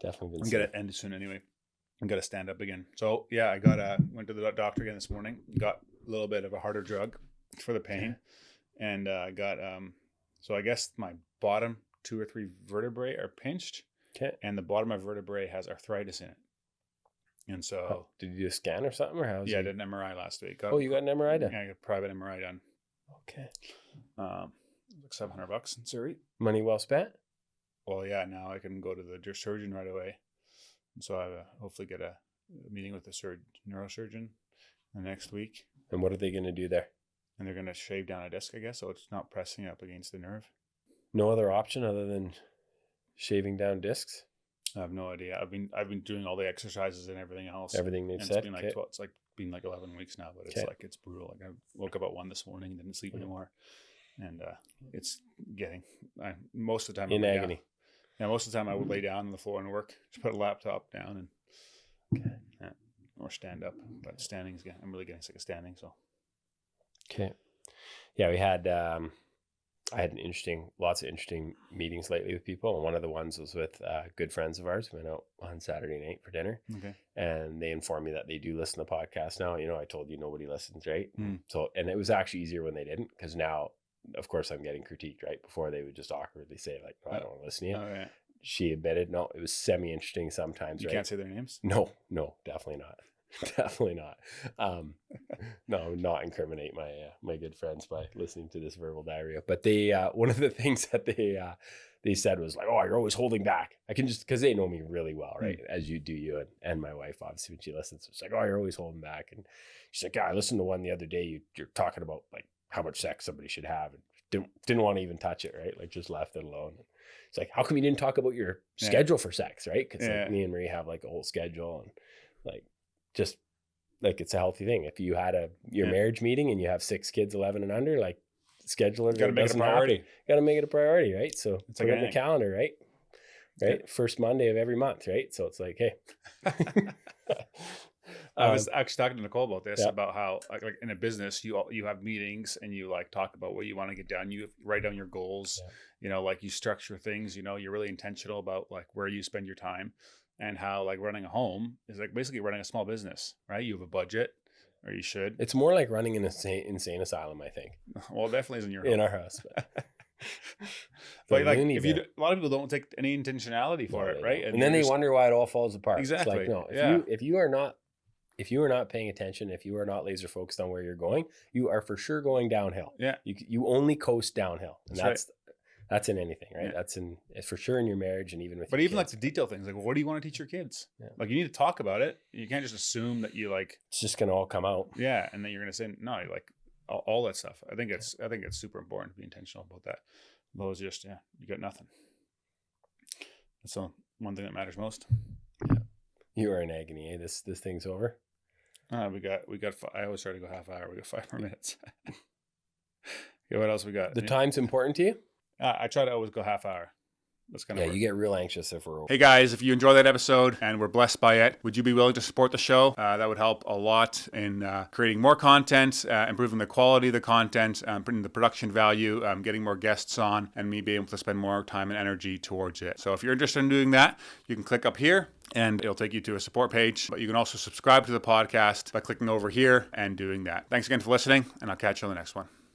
definitely been I'm going to end it soon anyway. I'm going to stand up again. So yeah, I went to the doctor again this morning, got a little bit of a harder drug for the pain. And I got, so I guess my bottom 2 or 3 vertebrae are pinched. Okay. And the bottom of vertebrae has arthritis in it. And so. Did you do a scan or something? Or I did an MRI last week. You got an MRI done? Yeah, I got a private MRI done. Okay. Like $700 in Surrey. Money well spent? Well, yeah, now I can go to the surgeon right away. And so I hopefully get a meeting with the neurosurgeon the next week. And what are they going to do there? And they're going to shave down a disc, I guess, so it's not pressing up against the nerve. No other option other than shaving down discs? I have no idea. I've been doing all the exercises and everything else. Everything they've said? It's been like 11 weeks now, but it's brutal. Like I woke up at 1 this morning and didn't sleep anymore. And it's getting, most of the time. In agony. Yeah, most of the time I would lay down on the floor and work. Just put a laptop down and or stand up. But standing I'm really getting sick of standing. So. Okay. Yeah, we had I had lots of interesting meetings lately with people, and one of the ones was with good friends of ours. We went out on Saturday night for dinner, and they informed me that they do listen to the podcast now. You know, I told you nobody listens, right? So, and it was actually easier when they didn't, because now, of course, I'm getting critiqued, right? Before they would just awkwardly say like, "I don't want to listen to you." Oh, yeah. She admitted, no, it was semi-interesting sometimes. You can't say their names? No, definitely not. Definitely not. No, not incriminate my good friends by listening to this verbal diarrhea. But they one of the things that they said was like, "Oh, you're always holding back." I can just, because they know me really well, right? As you do, and my wife, obviously, when she listens, it's like, "Oh, you're always holding back." And she's like, "Yeah, I listened to one the other day. You're talking about like how much sex somebody should have, and didn't want to even touch it, right? Like just left it alone." It's like, how come you didn't talk about your schedule for sex, right? Because like me and Marie have like a whole schedule, and like. Just like it's a healthy thing. If you had your marriage meeting and you have 6 kids, 11 and under, like scheduling, got to make it a priority. Got to make it a priority, right? So it's like on the calendar, right? Right, yeah. First Monday of every month, right? So it's like, hey. I was actually talking to Nicole about this, about how like in a business you have meetings and you like talk about what you want to get done. You write down your goals. You know, like you structure things. You know, you're really intentional about like where you spend your time. And how like running a home is like basically running a small business, right? You have a budget, or you should. It's more like running an insane asylum, I think. Well, it definitely is in your home. In our house. But like a lot of people don't take any intentionality for it, right? And then they wonder why it all falls apart. Exactly. It's like, no, if you are not paying attention, if you are not laser focused on where you're going, you are for sure going downhill. Yeah. You only coast downhill. And that's in anything, right? Yeah. It's for sure in your marriage and even with But even kids. Like the detail things, like what do you want to teach your kids? Yeah. Like you need to talk about it. You can't just assume that you like it's just gonna all come out. Yeah, and then you're gonna say no, like all that stuff. I think it's super important to be intentional about that. Otherwise, just you got nothing. That's the one thing that matters most. Yeah. You are in agony, eh? This thing's over. We got. I always try to go half hour. We got 5 more minutes. Okay, what else we got? The time's important to you? I try to always go half hour. That's kind of you get real anxious if we're over. Hey guys, if you enjoy that episode and were blessed by it, would you be willing to support the show? That would help a lot in creating more content, improving the quality of the content, putting the production value, getting more guests on, and me being able to spend more time and energy towards it. So if you're interested in doing that, you can click up here and it'll take you to a support page. But you can also subscribe to the podcast by clicking over here and doing that. Thanks again for listening, and I'll catch you on the next one.